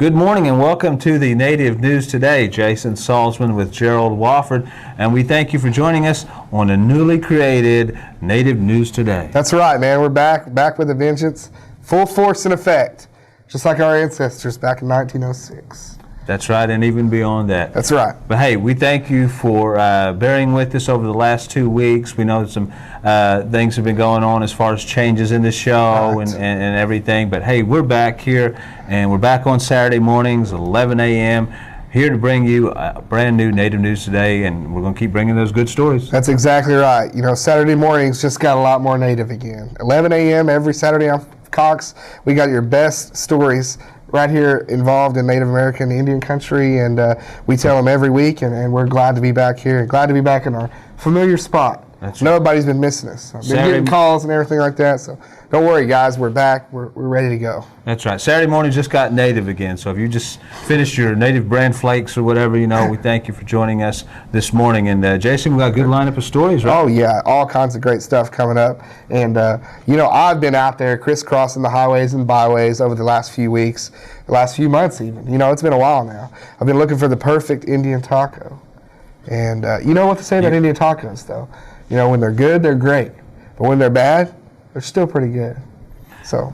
Good morning and welcome to the Native News Today. Jason Salzman with Gerald Wofford, and we thank you for joining us on the newly created Native News Today. That's right, man. We're back with a vengeance, full force and effect, just like our ancestors back in 1906. That's right, and even beyond that. That's right. But hey, we thank you for bearing with us over the last 2 weeks. We know some things have been going on as far as changes in the show and everything. But hey, we're back here, and we're back on Saturday mornings, 11 a.m., here to bring you a brand new Native News Today, and we're going to keep bringing those good stories. That's exactly right. You know, Saturday mornings just got a lot more Native again. 11 a.m. every Saturday on Cox, we got your best stories right here involved in Native American Indian country, and we tell them every week, and we're glad to be back here, glad to be back in our familiar spot. That's right. Nobody's been missing us. I've been getting calls and everything like that, so don't worry, guys. We're back. We're ready to go. That's right. Saturday morning just got Native again, so if you just finished your Native bran flakes or whatever, you know, we thank you for joining us this morning. And Jason, we got a good lineup of stories, right? Oh, yeah. All kinds of great stuff coming up. And, you know, I've been out there crisscrossing the highways and byways over the last few weeks, the last few months even. You know, it's been a while now. I've been looking for the perfect Indian taco. And you know what to say about Indian tacos, though. You know, when they're good, they're great. But when they're bad, they're still pretty good. So.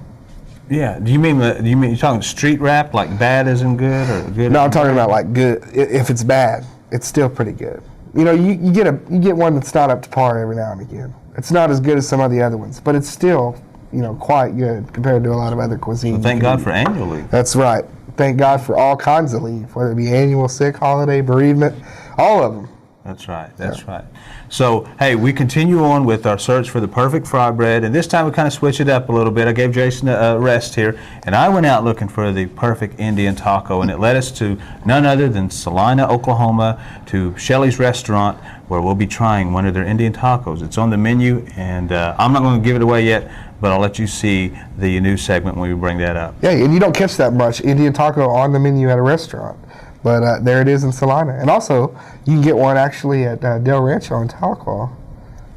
Yeah. Do you mean you're talking street rap, like bad isn't good, or good? No, I'm talking about like good. If it's bad, it's still pretty good. You know, you get one that's not up to par every now and again. It's not as good as some of the other ones, but it's still, you know, quite good compared to a lot of other cuisines. Well, thank God for annual leave. That's right. Thank God for all kinds of leave, whether it be annual, sick, holiday, bereavement, all of them. That's right. That's right. So, hey, we continue on with our search for the perfect fry bread, and this time we kind of switch it up a little bit. I gave Jason a rest here, and I went out looking for the perfect Indian taco, and it led us to none other than Salina, Oklahoma, to Shelley's Restaurant, where we'll be trying one of their Indian tacos. It's on the menu, and I'm not going to give it away yet, but I'll let you see the new segment when we bring that up. Yeah, and you don't catch that much Indian taco on the menu at a restaurant. But there it is in Salina. And also, you can get one actually at Del Rancho in Tahlequah.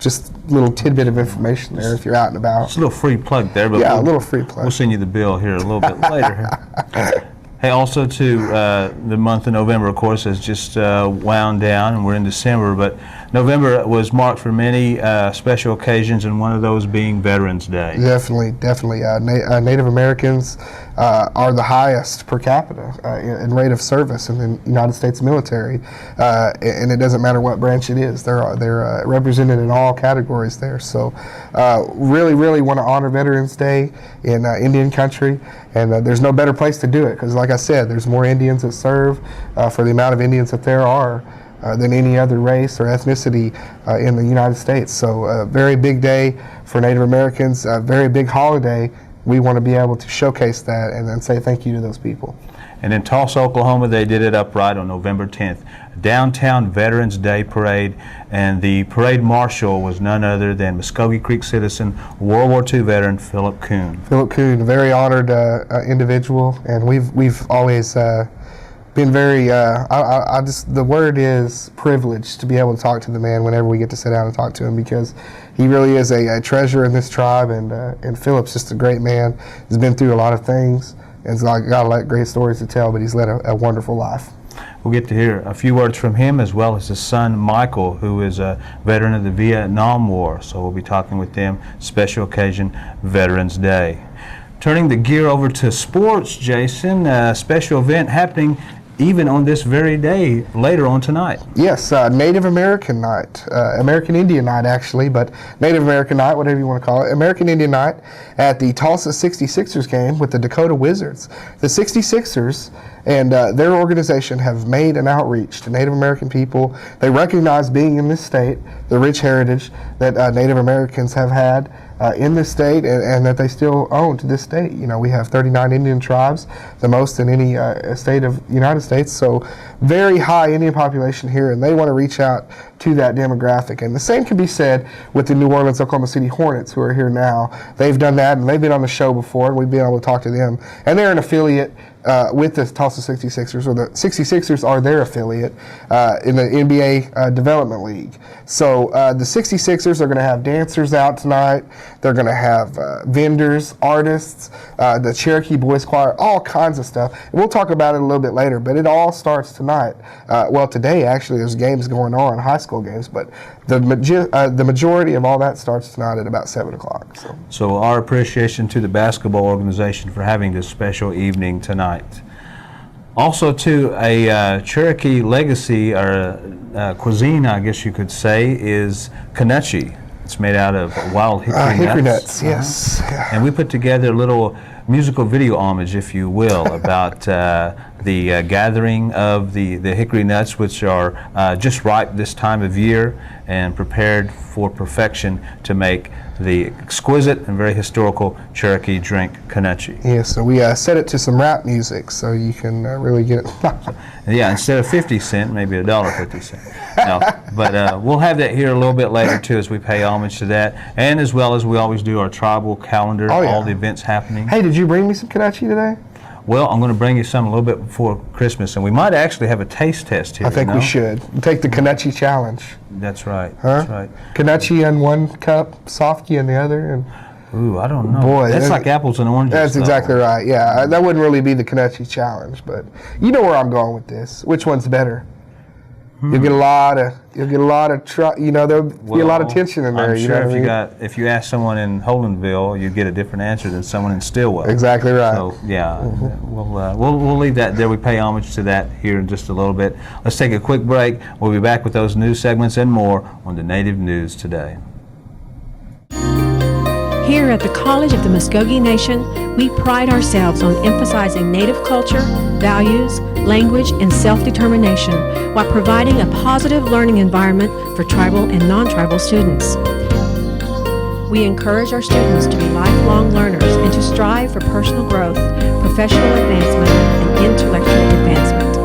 Just a little tidbit of information there if you're out and about. It's a little free plug there. But yeah, a little free plug. We'll send you the bill here a little bit later. Here. Hey, also to the month of November, of course, has just wound down, and we're in December. But November was marked for many special occasions, and one of those being Veterans Day. Definitely. Native Americans are the highest per capita in rate of service in the United States military, and it doesn't matter what branch it is. They're represented in all categories there. So, really want to honor Veterans Day in Indian country, and there's no better place to do it because, like I said, there's more Indians that serve for the amount of Indians that there are than any other race or ethnicity in the United States. So a very big day for Native Americans, a very big holiday. We want to be able to showcase that and then say thank you to those people. And in Tulsa, Oklahoma, they did it upright on November 10th. Downtown Veterans Day Parade, and the parade marshal was none other than Muskogee Creek citizen, World War II veteran Philip Kuhn. Philip Kuhn, a very honored individual, and we've always been very, the word is privileged to be able to talk to the man whenever we get to sit down and talk to him, because he really is a treasure in this tribe, and Philip's just a great man. He's been through a lot of things, and he's got a lot of great stories to tell, but he's led a wonderful life. We'll get to hear a few words from him, as well as his son Michael, who is a veteran of the Vietnam War. So we'll be talking with them. Special occasion, Veterans Day. Turning the gear over to sports, Jason, a special event happening even on this very day, later on tonight. Yes, Native American Night, American Indian Night actually, but Native American Night, whatever you want to call it, American Indian Night at the Tulsa 66ers game with the Dakota Wizards. The 66ers and their organization have made an outreach to Native American people. They recognize, being in this state, the rich heritage that Native Americans have had in this state, and that they still own to this date. You know, we have 39 Indian tribes, the most in any state of the United States, so very high Indian population here, and they want to reach out to that demographic. And the same can be said with the New Orleans, Oklahoma City Hornets, who are here now. They've done that, and they've been on the show before, and we've been able to talk to them. And they're an affiliate with the Tulsa 66ers, or the 66ers are their affiliate in the NBA Development League. So the 66ers are going to have dancers out tonight. They're going to have vendors, artists, the Cherokee Boys Choir, all kinds of stuff. And we'll talk about it a little bit later, but it all starts tonight. Well, today, actually, there's games going on, high school games, but the majority of all that starts tonight at about 7 o'clock. So our appreciation to the basketball organization for having this special evening tonight. Also, to a Cherokee legacy or cuisine, I guess you could say, is Knutsche. It's made out of wild hickory nuts. Yes. And we put together a little musical video homage, if you will, about the gathering of the hickory nuts, which are just ripe this time of year and prepared for perfection to make the exquisite and very historical Cherokee drink, Knutsche. Yeah, so we set it to some rap music so you can really get it. Yeah, instead of 50 cents, maybe $1.50. No, but we'll have that here a little bit later too, as we pay homage to that, and as well as we always do our tribal calendar, all the events happening. Hey, did you bring me some Knutsche today? Well, I'm going to bring you some a little bit before Christmas, and we might actually have a taste test here. I think we should. Take the Knutsche challenge. That's right. Huh? That's right. Knutsche in one cup, Softy in the other, and ooh, I don't know. Boy, that's like apples and oranges. That's exactly right. Yeah, that wouldn't really be the Knutsche challenge, but you know where I'm going with this. Which one's better? You'll get a lot of, there'll be a lot of tension in there. I'm sure if you ask someone in Holdenville, you'd get a different answer than someone in Stillwell. Exactly right. So yeah, we'll leave that there. We pay homage to that here in just a little bit. Let's take a quick break. We'll be back with those news segments and more on the Native News Today. Here at the College of the Muskogee Nation, we pride ourselves on emphasizing Native culture, values, language, and self-determination while providing a positive learning environment for tribal and non-tribal students. We encourage our students to be lifelong learners and to strive for personal growth, professional advancement, and intellectual advancement.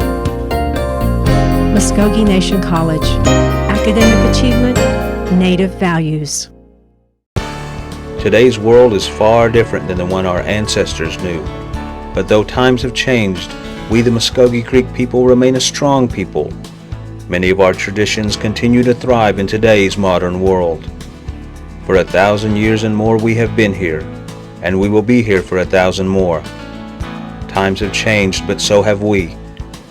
Muskogee Nation College. Academic achievement, Native values. Today's world is far different than the one our ancestors knew. But though times have changed, we the Muskogee Creek people remain a strong people. Many of our traditions continue to thrive in today's modern world. For 1,000 years and more we have been here, and we will be here for 1,000 more. Times have changed, but so have we,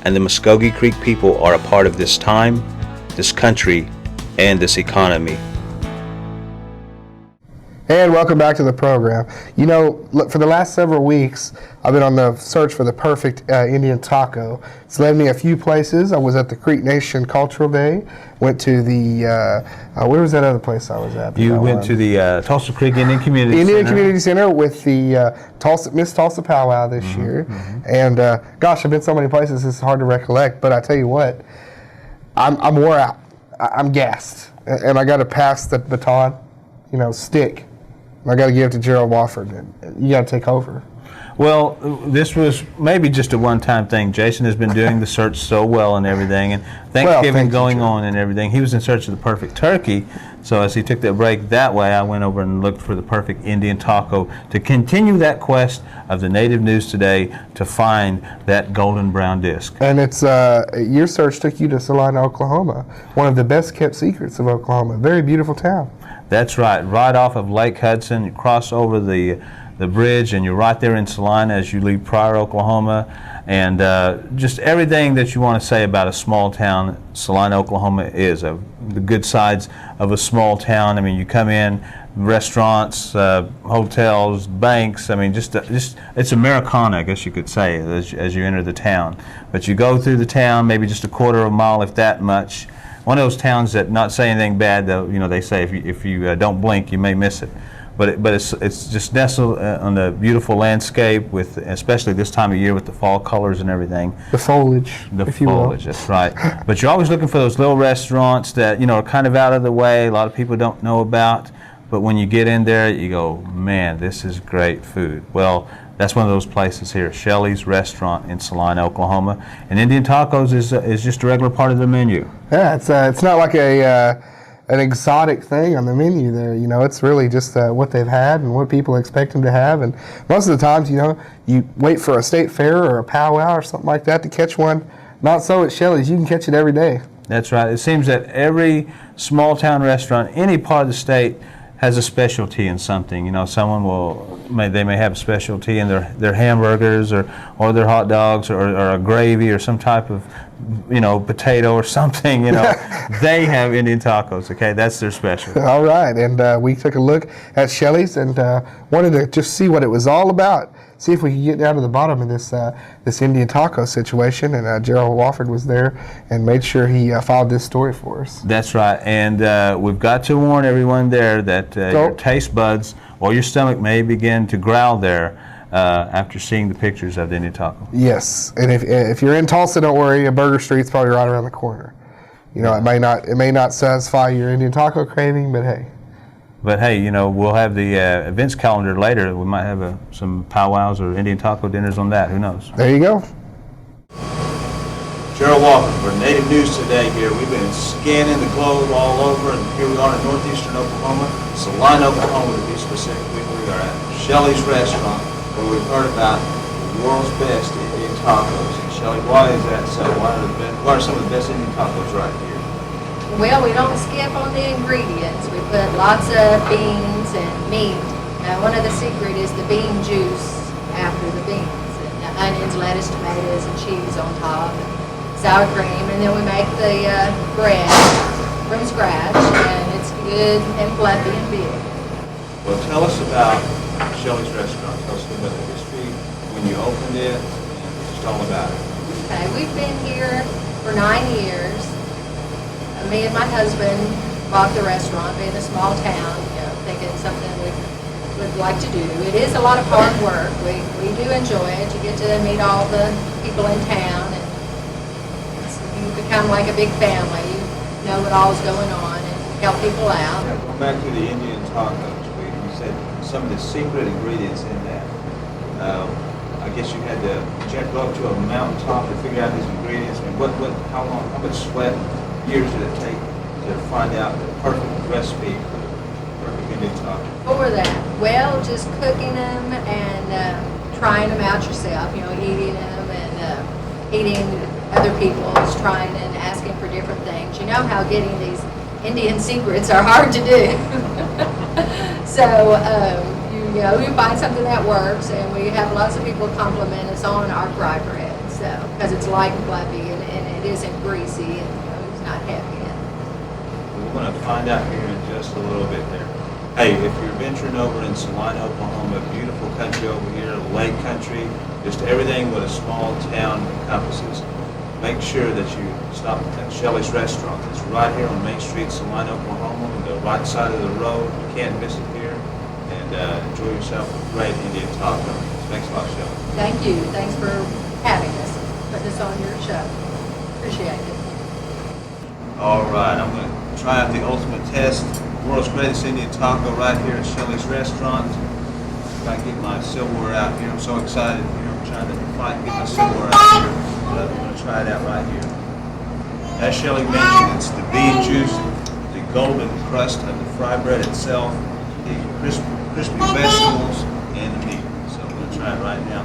and the Muskogee Creek people are a part of this time, this country, and this economy. And welcome back to the program. You know, look, for the last several weeks, I've been on the search for the perfect Indian taco. It's led me a few places. I was at the Creek Nation Cultural Day. Went to the, where was that other place I was at? You went to the Tulsa Creek Indian Community Center. Indian Community Center with the Miss Tulsa Powwow this year. And gosh, I've been so many places, it's hard to recollect. But I tell you what, I'm wore out. I'm gassed. And I got to pass the baton, stick. I got to give it to Gerald Wofford. You got to take over. Well, this was maybe just a one-time thing. Jason has been doing the search so well and everything, and Thanksgiving going on and everything. He was in search of the perfect turkey, so as he took that break that way, I went over and looked for the perfect Indian taco to continue that quest of the Native News Today to find that golden brown disc. And it's your search took you to Salina, Oklahoma, one of the best-kept secrets of Oklahoma. Very beautiful town. That's right. Right off of Lake Hudson, you cross over the bridge, and you're right there in Salina as you leave Pryor, Oklahoma. And just everything that you want to say about a small town, Salina, Oklahoma is. The good sides of a small town. I mean, you come in, restaurants, hotels, banks. I mean, just it's Americana, I guess you could say, as you enter the town. But you go through the town, maybe just a quarter of a mile, if that much. One of those towns that, not say anything bad, though, they say if you don't blink, you may miss it. But it's just nestled on the beautiful landscape, with especially this time of year with the fall colors and everything. The foliage, if you will. That's right. But you're always looking for those little restaurants that are kind of out of the way. A lot of people don't know about. But when you get in there, you go, man, this is great food. Well, that's one of those places here, Shelley's Restaurant in Salina, Oklahoma. And Indian tacos is just a regular part of the menu. Yeah, it's not like a an exotic thing on the menu there. You know, it's really just what they've had and what people expect them to have. And most of the times, you know, you wait for a state fair or a powwow or something like that to catch one. Not so at Shelley's. You can catch it every day. That's right. It seems that every small town restaurant, any part of the state, has a specialty in something. You know, they may have a specialty in their hamburgers or their hot dogs or a gravy or some type of, you know, potato or something. You know, they have Indian tacos. Okay, that's their specialty. All right, and we took a look at Shelley's and wanted to just see what it was all about. See if we could get down to the bottom of this Indian taco situation. And Gerald Wofford was there and made sure he filed this story for us. That's right, and we've got to warn everyone there that your taste buds or your stomach may begin to growl there after seeing the pictures of the Indian taco. Yes, and if you're in Tulsa, don't worry. A Burger Street's probably right around the corner. You know, it may not satisfy your Indian taco craving, but hey. But hey, you know, we'll have the events calendar later. We might have some powwows or Indian taco dinners on that. Who knows? There you go. Gerald Wofford for Native News Today here. We've been scanning the globe all over, and here we are in northeastern Oklahoma, Salina, Oklahoma to be specific. We are at Shelley's Restaurant, where we've heard about the world's best Indian tacos. And Shelley, why is that so? What are some of the best Indian tacos right here? Well, we don't skip on the ingredients. We put lots of beans and meat. One of the secret is the bean juice after the beans, and the onions, lettuce, tomatoes, and cheese on top, and sour cream, and then we make the bread from scratch, and it's good and fluffy and big. Well, tell us about Shelley's Restaurant. Tell us about the history, when you opened it, and just all about it. Okay, we've been here for 9 years. Me and my husband bought the restaurant, being a small town, you know, thinking something we would like to do. It is a lot of hard work. We do enjoy it. You get to meet all the people in town, and you become like a big family. You know what all's going on and help people out. Going back to the Indian tacos, you said some of the secret ingredients in that. I guess you had to go up to a mountaintop to figure out these ingredients. I mean, how much sweat, years did it take to find out the perfect recipe for the perfect Indian taco? For that, well, just cooking them and trying them out yourself. You know, eating them and eating other people's, trying and asking for different things. You know how getting these Indian secrets are hard to do. So you find something that works, and we have lots of people compliment us on our fry bread. So because it's light and fluffy and it isn't greasy and not heavy. We're going to find out here in just a little bit there. Hey, if you're venturing over in Salina, Oklahoma, beautiful country over here, lake country, just everything what a small town encompasses, make sure that you stop at Shelley's Restaurant. It's right here on Main Street, Salina, Oklahoma, on the right side of the road. You can't miss it here. And enjoy yourself a great Indian taco. Thanks a lot, Shelley. Thank you. Thanks for having us, putting us on your show. Appreciate it. All right, I'm going to try out the ultimate test, world's greatest Indian taco right here at Shelley's Restaurant. If I get my silverware out here, I'm so excited. You know, I'm trying to fight and get my silverware out here. But I'm going to try it out right here. As Shelley mentioned, it's the bean juice, the golden crust of the fry bread itself, the crispy vegetables, and the meat. So I'm going to try it right now.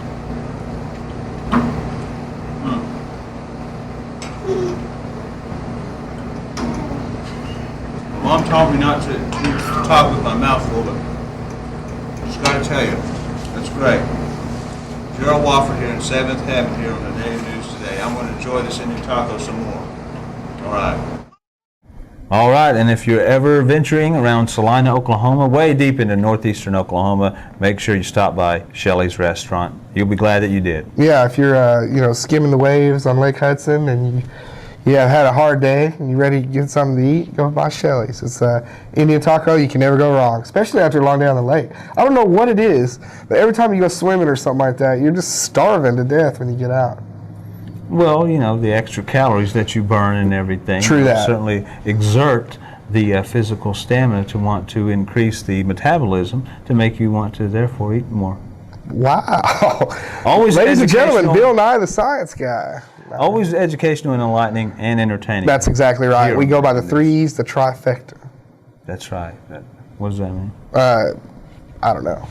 Mom taught me not to talk with my mouth full, but just got to tell you, that's great. Gerald Wofford here in 7th Heaven here on the Native News Today. I'm going to enjoy this Indian taco some more. All right. All right, and if you're ever venturing around Salina, Oklahoma, way deep into northeastern Oklahoma, make sure you stop by Shelley's Restaurant. You'll be glad that you did. Yeah, if you're skimming the waves on Lake Hudson and you have had a hard day and you're ready to get something to eat, go by Shelley's. It's Indian taco, you can never go wrong, especially after a long day on the lake. I don't know what it is, but every time you go swimming or something like that, you're just starving to death when you get out. Well, you know, the extra calories that you burn and everything True that. certainly exert the physical stamina to want to increase the metabolism to make you want to therefore eat more. Wow. Always Ladies and gentlemen, educational. Bill Nye the Science Guy. Always educational and enlightening and entertaining. That's exactly right. Here We go by the on 3 E's, the trifecta. That's right. What does that mean? I don't know.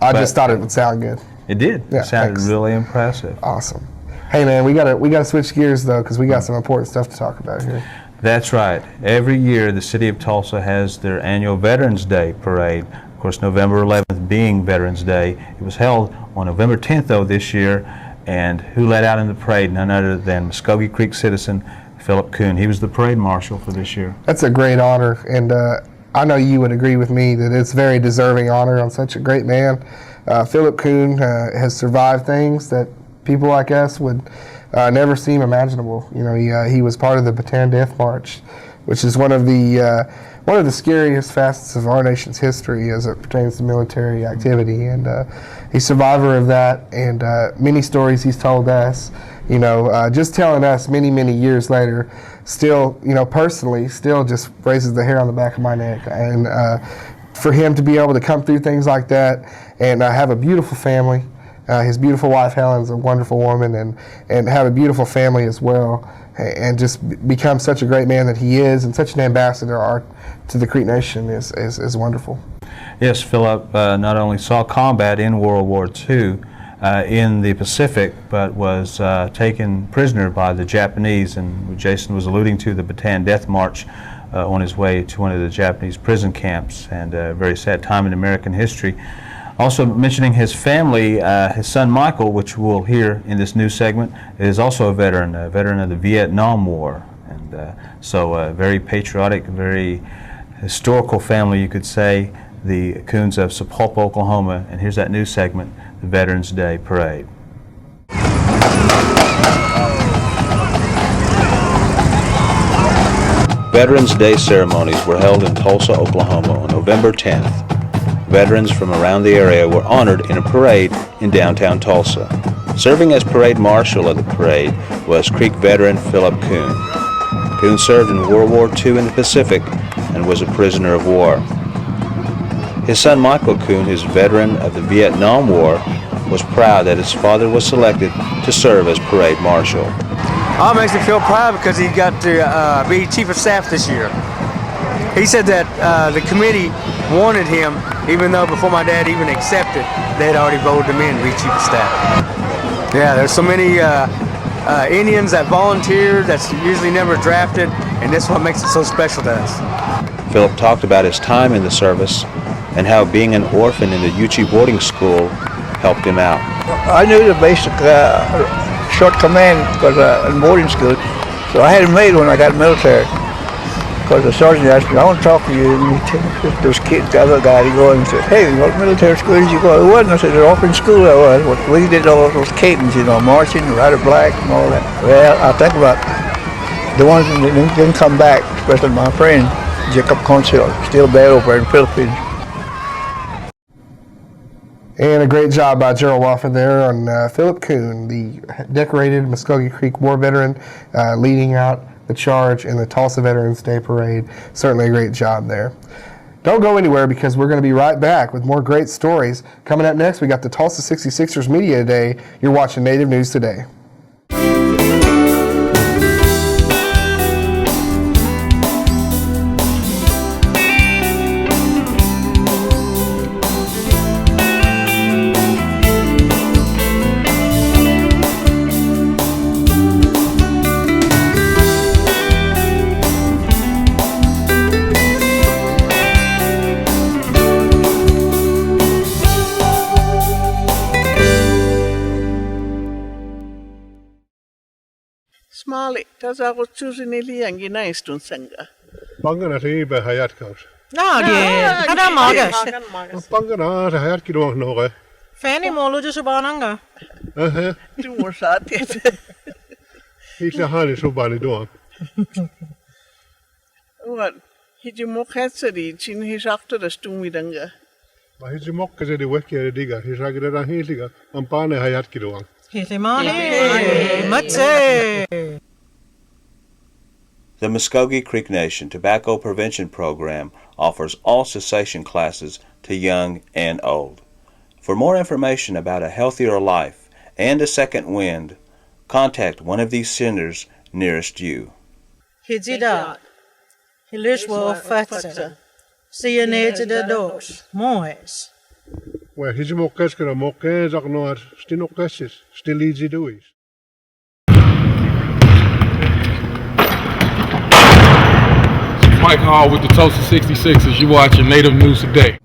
I just thought it would sound good. It did. Yeah, It sounded thanks. really impressive. Awesome. Hey man, we gotta switch gears though, because we got some important stuff to talk about here. That's right. Every year, the city of Tulsa has their annual Veterans Day parade. Of course, November 11th being Veterans Day. It was held on November 10th, though, this year. And who led out in the parade? None other than Muskogee Creek citizen Philip Kuhn. He was the parade marshal for this year. That's a great honor, and I know you would agree with me that it's a very deserving honor on such a great man. Philip Kuhn has survived things that people like us would never seem imaginable. You know, he was part of the Bataan Death March, which is one of the scariest facets of our nation's history as it pertains to military activity. And he's a survivor of that, and many stories he's told us. You know, just telling us many years later, still, you know, personally, still just raises the hair on the back of my neck. And for him to be able to come through things like that and have a beautiful family. His beautiful wife Helen's a wonderful woman, and have a beautiful family as well, and just become such a great man that he is, and such an ambassador to the Creek Nation is wonderful. Yes, Philip not only saw combat in World War II in the Pacific, but was taken prisoner by the Japanese, and Jason was alluding to the Bataan Death March on his way to one of the Japanese prison camps, and a very sad time in American history. Also mentioning his family, his son Michael, which we'll hear in this new segment, is also a veteran of the Vietnam War. And so a very patriotic, very historical family, you could say, the Kuhns of Sapulpa, Oklahoma. And here's that new segment, the Veterans Day Parade. Veterans Day ceremonies were held in Tulsa, Oklahoma on November 10th. Veterans from around the area were honored in a parade in downtown Tulsa. Serving as parade marshal of the parade was Creek veteran Philip Kuhn. Kuhn served in World War II in the Pacific and was a prisoner of war. His son Michael Kuhn, who's a veteran of the Vietnam War, was proud that his father was selected to serve as parade marshal. It makes me feel proud because he got to be chief of staff this year. He said that the committee wanted him, even though before my dad even accepted, they had already voted him in to be chief of staff. Yeah, there's so many Indians that volunteer that's usually never drafted, and that's what makes it so special to us. Philip talked about his time in the service and how being an orphan in the Uchee boarding school helped him out. I knew the basic short command because in boarding school, so I had it made when I got military. Because the sergeant asked me, I want to talk to you. And those kids, the other guy, he go and said, hey, what military school did you go? It wasn't. I said, the orphan school I was. We did all those cadence, you know, marching, Rider Black, and all that. Well, I think about the ones that didn't come back, especially my friend, Jacob Consil, still there over in the Philippines. And a great job by Gerald Wofford there on Philip Kuhn, the decorated Muskogee Creek War veteran, leading out the charge in the Tulsa Veterans Day Parade. Certainly a great job there. Don't go anywhere because we're going to be right back with more great stories. Coming up next, we got the Tulsa 66ers Media Day. You're watching Native News Today. Smali, tässä on Susini liiankin istun senga. Pangana siipe hajatkaus. Kada magas. Pangana se hajatki duang noge. Fani molu jo subananga. Tuo saatiet. Hitla hani subani duang. Wat, hiji mokhetseri, chin hisakta da stumidanga. Ma hiji mokka se di wekki diga, hisagida da hiliga, ampane hajatki duang. The Muskogee Creek Nation Tobacco Prevention Program offers all cessation classes to young and old. For more information about a healthier life and a second wind, contact one of these centers nearest you. Hijida, Hilus will fatsa. See you near to the doors. Moes. Well, he's more cascara, more cans, or no, still no casses, still easy to do. Mike Hall with the Tulsa 66ers. You watching Native News Today.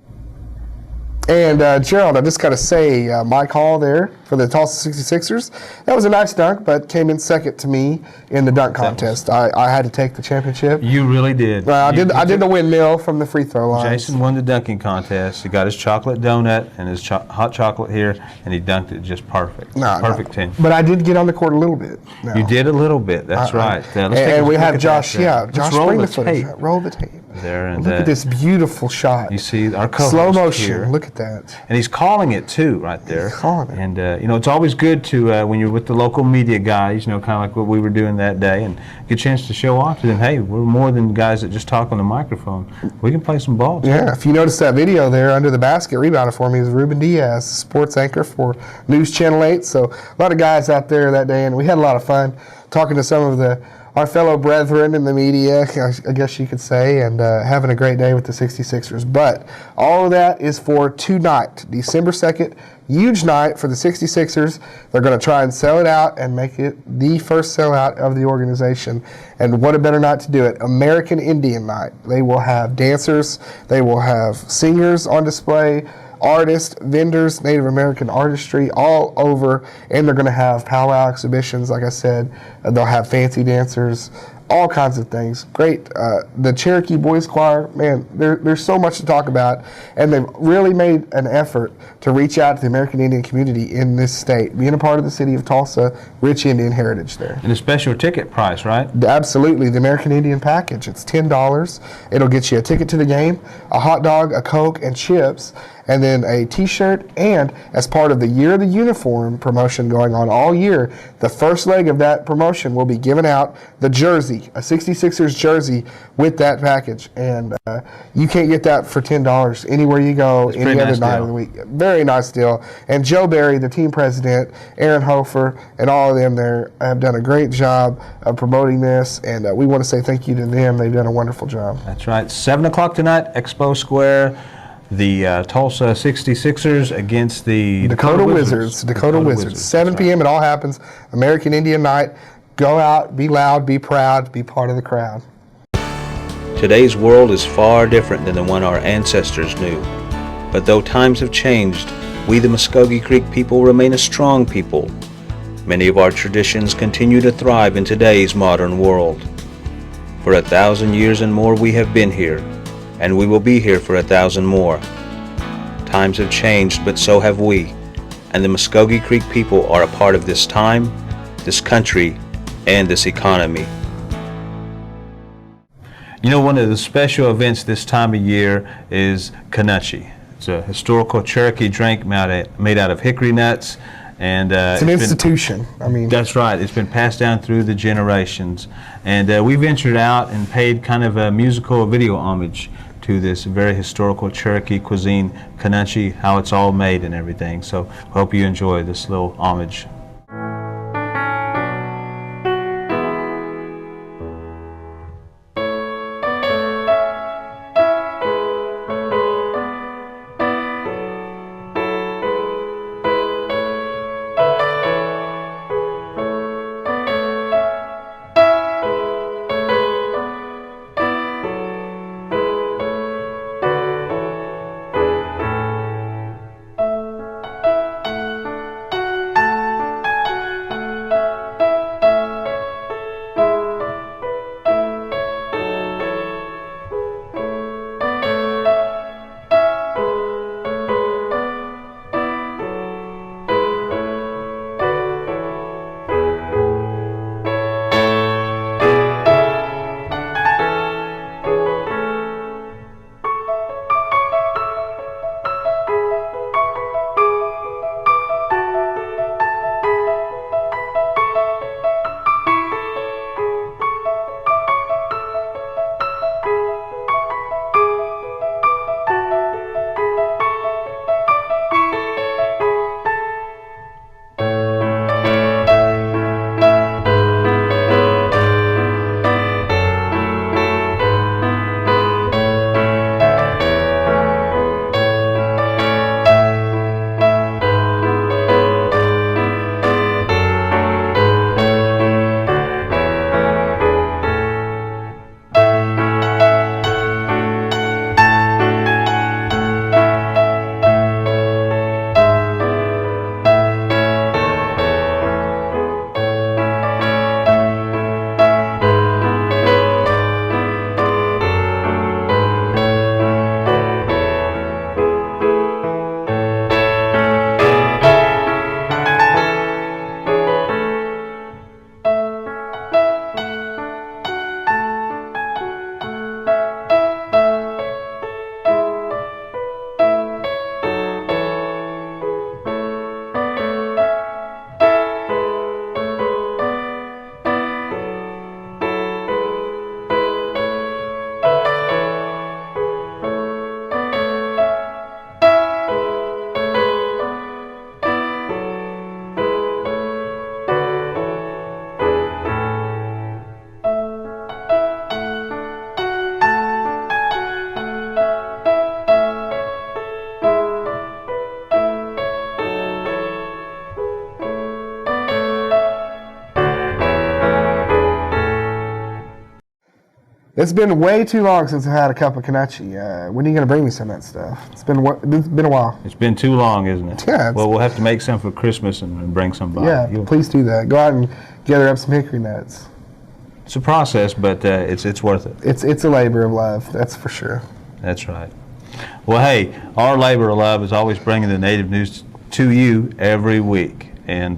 And Gerald, I just got to say, Mike Hall there for the Tulsa 66ers, that was a nice dunk, but came in second to me in the dunk contest. I had to take the championship. You really did. I did the windmill from the free throw line. Jason won the dunking contest. He got his chocolate donut and his hot chocolate here, and he dunked it just perfect. Perfect 10. But I did get on the court a little bit. No. You did a little bit. That's right. And we have Josh. Josh, roll bring the the footage. tape. Roll the tape. There and Look at this beautiful shot. You see our co-host slow motion. here. Look at that. And he's calling it too, right there. He's calling it. And you know, it's always good to when you're with the local media guys, you know, kind of like what we were doing that day, and get a chance to show off to them. Hey, we're more than guys that just talk on the microphone. We can play some ball. Yeah, if you notice that video there under the basket rebounded for me is Ruben Diaz, sports anchor for News Channel 8. So a lot of guys out there that day, and we had a lot of fun talking to some of our fellow brethren in the media, I guess you could say, and having a great day with the 66ers. But all of that is for tonight, December 2nd. Huge night for the 66ers. They're going to try and sell it out and make it the first sellout of the organization. And what a better night to do it. American Indian Night. They will have dancers. They will have singers on display, artists, vendors, Native American artistry all over, and they're going to have powwow exhibitions. Like I said, they'll have fancy dancers, all kinds of things. Great. The Cherokee Boys Choir, man, there's so much to talk about, and they've really made an effort to reach out to the American Indian community in this state, being a part of the city of Tulsa, rich Indian heritage there. And a special ticket price, right? Absolutely. The American Indian package. It's $10. It'll get you a ticket to the game, a hot dog, a Coke, and chips, and then a T-shirt, and as part of the Year of the Uniform promotion going on all year, the first leg of that promotion will be giving out the jersey, a 66ers jersey with that package, and you can't get that for $10 anywhere you go, any other nice night deal. of the week. Very nice deal. And Joe Barry, the team president, Aaron Hofer, and all of them there have done a great job of promoting this, and we want to say thank you to them. They've done a wonderful job. That's right. 7 o'clock tonight, Expo Square. The Tulsa 66ers against the Dakota Wizards. Dakota Wizards. 7 p.m. It all happens. American Indian Night. Go out, be loud, be proud, be part of the crowd. Today's world is far different than the one our ancestors knew. But though times have changed, we the Muskogee Creek people remain a strong people. Many of our traditions continue to thrive in today's modern world. For 1,000 years and more we have been here, and we will be here for 1,000 more. Times have changed, but so have we, and the Muskogee Creek people are a part of this time, this country, and this economy. You know, one of the special events this time of year is Canuchy. It's a historical Cherokee drink made out of hickory nuts. And it's an institution. I mean, that's right. It's been passed down through the generations, and we ventured out and paid kind of a musical video homage to this very historical Cherokee cuisine, Canuchy, how it's all made and everything. So hope you enjoy this little homage. It's been way too long since I had a cup of Kanachi. When are you going to bring me some of that stuff? It's been a while. It's been too long, isn't it? Yeah. Well, we'll have to make some for Christmas and bring some by. Yeah, please do that. Go out and gather up some hickory nuts. It's a process, but it's worth it. It's a labor of love, that's for sure. That's right. Well, hey, our labor of love is always bringing the Native news to you every week. And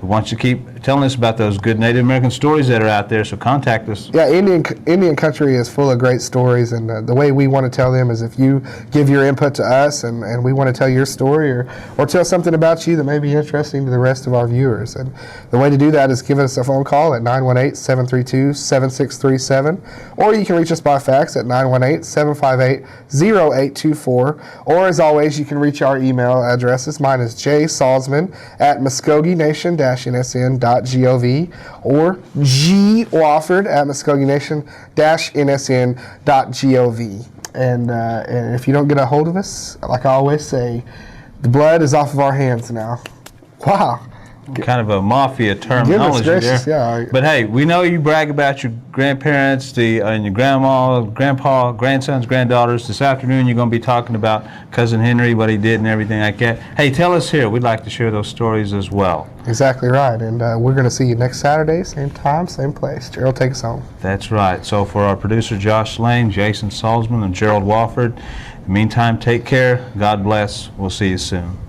we want you to keep telling us about those good Native American stories that are out there, so contact us. Yeah, Indian country is full of great stories, and the way we want to tell them is if you give your input to us and we want to tell your story or tell something about you that may be interesting to the rest of our viewers. And the way to do that is give us a phone call at 918-732-7637, or you can reach us by fax at 918-758-0824, or as always, you can reach our email addresses. Mine is jsalzman@MuskogeNation-NSN.gov or gwofford@MuskogeNation-NSN.gov. And if you don't get a hold of us, like I always say, the blood is off of our hands now. Wow. Kind of a mafia terminology gracious, there. yeah. But hey, we know you brag about your grandparents, and your grandma, grandpa, grandsons, granddaughters. This afternoon you're going to be talking about Cousin Henry, what he did and everything like that. Hey, tell us here. We'd like to share those stories as well. Exactly right. And we're going to see you next Saturday, same time, same place. Gerald, take us home. That's right. So for our producer Josh Lane, Jason Salzman, and Gerald Wofford, in the meantime, take care. God bless. We'll see you soon.